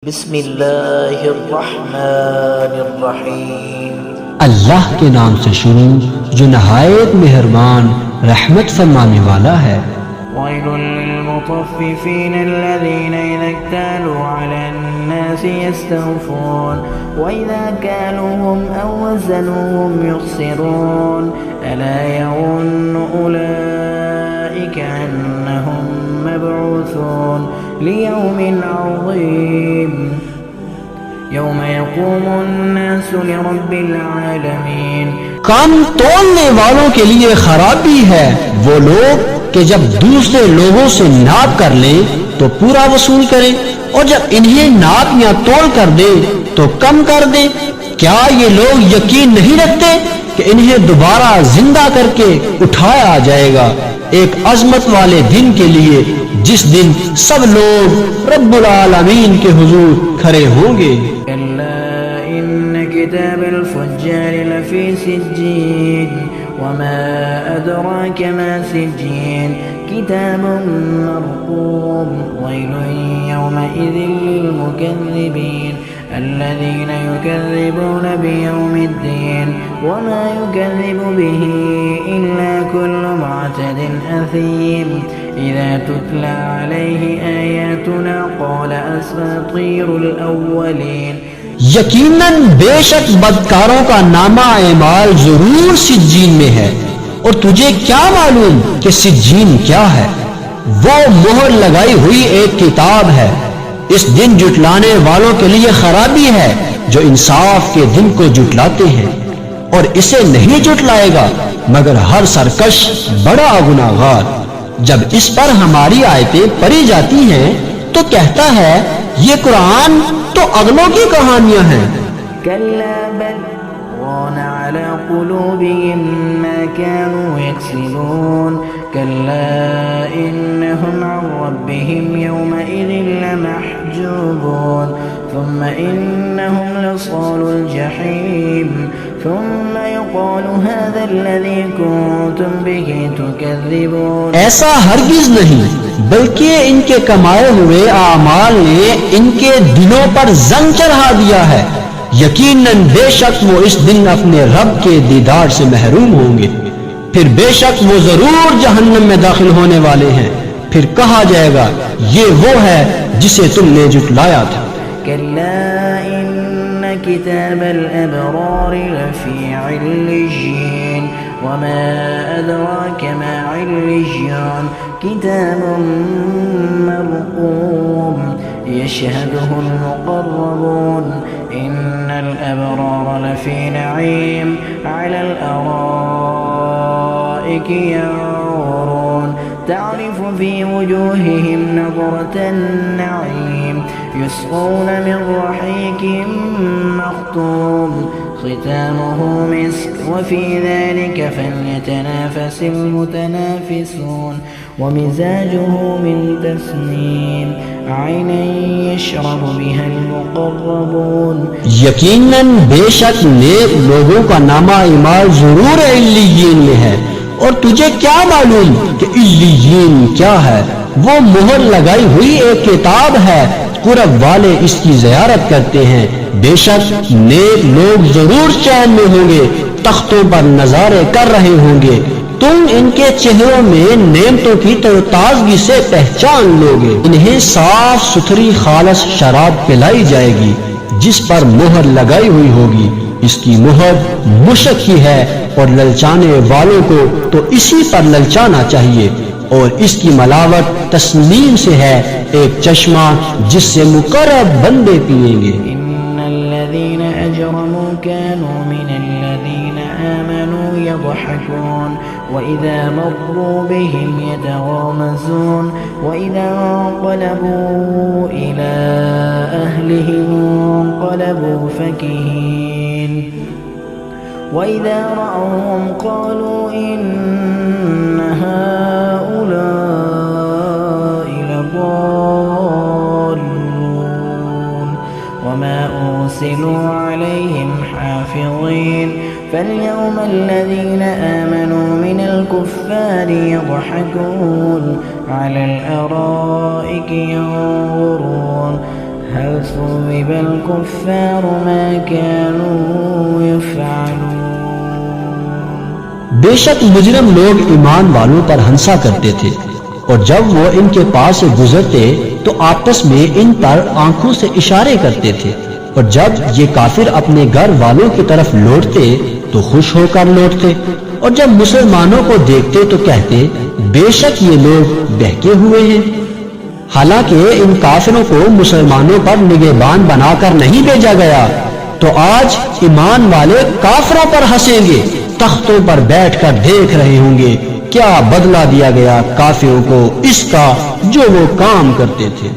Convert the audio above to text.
بسم اللہ الرحمن الرحیم۔ اللہ کے نام سے شروع جو نہایت مہربان رحمت فرمانے والا ہے۔ ویل للمطففین الذین اذا اکتالوا علی الناس یستوفون واذا کالوهم او وزنوهم یخسرون الا یظن اولئک انهم مبعوثون لیوم عظیم یوم یقوم الناس لرب العالمین۔ کام تولنے والوں کے لیے خرابی ہے وہ لوگ کہ جب دوسرے لوگوں سے ناپ کر لیں تو پورا وصول کریں اور جب انہیں ناپ یا تول کر دیں تو کم کر دیں۔ کیا یہ لوگ یقین نہیں رکھتے کہ انہیں دوبارہ زندہ کر کے اٹھایا جائے گا ایک عظمت والے دن کے لیے جس دن سب لوگ رب العالمین کے حضور کھڑے ہوں گے۔ كتاب الفجار لفي سجين وما أدراك ما سجين كتاب مرقوم ويل يومئذ للمكذبين الذين يكذبون بيوم الدين وما يكذب به إلا كل معتد أثيم إذا تتلى عليه آياتنا قال أساطير الأولين۔ یقیناً بے شک بدکاروں کا نامہ اعمال ضرور سجین میں ہے، اور تجھے کیا معلوم کہ سجین کیا ہے؟ وہ مہر لگائی ہوئی ایک کتاب ہے۔ اس دن جھٹلانے والوں کے لیے خرابی ہے جو انصاف کے دن کو جھٹلاتے ہیں، اور اسے نہیں جھٹلائے گا مگر ہر سرکش بڑا گناہگار۔ جب اس پر ہماری آیتیں پڑھی جاتی ہیں تو کہتا ہے یہ قرآن تو اگلوں کی کہانیاں ہیں۔ کلا بل ران على قلوبهم ما كانوا يكسبون كلا انهم عن ربهم يومئذ لمحجوبون ثم انهم لصالو الجحيم ثم يقال هذا الذي كنتم به تكذبون۔ ایسا ہرگز نہیں، بلکہ ان کے کمائے ہوئے اعمال نے ان کے دلوں پر زنگ چڑھا دیا ہے۔ یقیناً بے شک وہ اس دن اپنے رب کے دیدار سے محروم ہوں گے، پھر بے شک وہ ضرور جہنم میں داخل ہونے والے ہیں۔ پھر کہا جائے گا یہ وہ ہے جسے تم نے جھٹلایا تھا۔ كتاب الأبرار لفي عليين وما أدراك ما عليون كتاب مرقوم يشهده المقربون إن الأبرار لفي نعيم على الأرائك ينظرون تعرف في وجوههم نظرة النعيم يسقون من رحيق مختوم ختامه مسك وفي ذلك فليتنافس المتنافسون ومزاجه من تسنيم عينا يشرب بها المقربون۔ یقیناً بے شک نیک لوگوں کا نامہ اعمال ضرور علیین میں ہے، اور تجھے کیا معلوم کہ علیین کیا ہے؟ وہ مہر لگائی ہوئی ایک کتاب ہے، قرب والے اس کی زیارت کرتے ہیں۔ بے شک نیک لوگ ضرور چین میں ہوں گے، تختوں پر نظارے کر رہے ہوں گے، تم ان کے چہروں میں نعمتوں کی تازگی سے پہچان لوگے۔ انہیں صاف ستھری خالص شراب پلائی جائے گی جس پر مہر لگائی ہوئی ہوگی، اس کی مہر مشک ہی ہے، اور للچانے والوں کو تو اسی پر للچانا چاہیے، اور اس کی ملاوٹ تسنیم سے ہے، ایک چشمہ جس سے مقرب بندے پیئیں گے۔ ان الذين اجرموا كانوا من الذين آمنوا يضحكون واذا مروا بهم يتغامزون واذا انقلبوا الى اهلهم انقلبوا فكهين واذا رأوهم قالوا ان هؤلاء لضالون وما أرسلوا عليهم حافظين فاليوم الذين آمنوا من الكفار يضحكون على الأرائك ينظرون هل ثوب الكفار ما كانوا يفعلون۔ بے شک مجرم لوگ ایمان والوں پر ہنسا کرتے تھے، اور جب وہ ان کے پاس سے گزرتے تو آپس میں ان پر آنکھوں سے اشارے کرتے تھے، اور جب یہ کافر اپنے گھر والوں کی طرف لوٹتے تو خوش ہو کر لوٹتے، اور جب مسلمانوں کو دیکھتے تو کہتے بے شک یہ لوگ بہکے ہوئے ہیں۔ حالانکہ ان کافروں کو مسلمانوں پر نگہبان بنا کر نہیں بھیجا گیا، تو آج ایمان والے کافروں پر ہنسیں گے، تختوں پر بیٹھ کر دیکھ رہے ہوں گے کیا بدلہ دیا گیا کافروں کو اس کا جو وہ کام کرتے تھے۔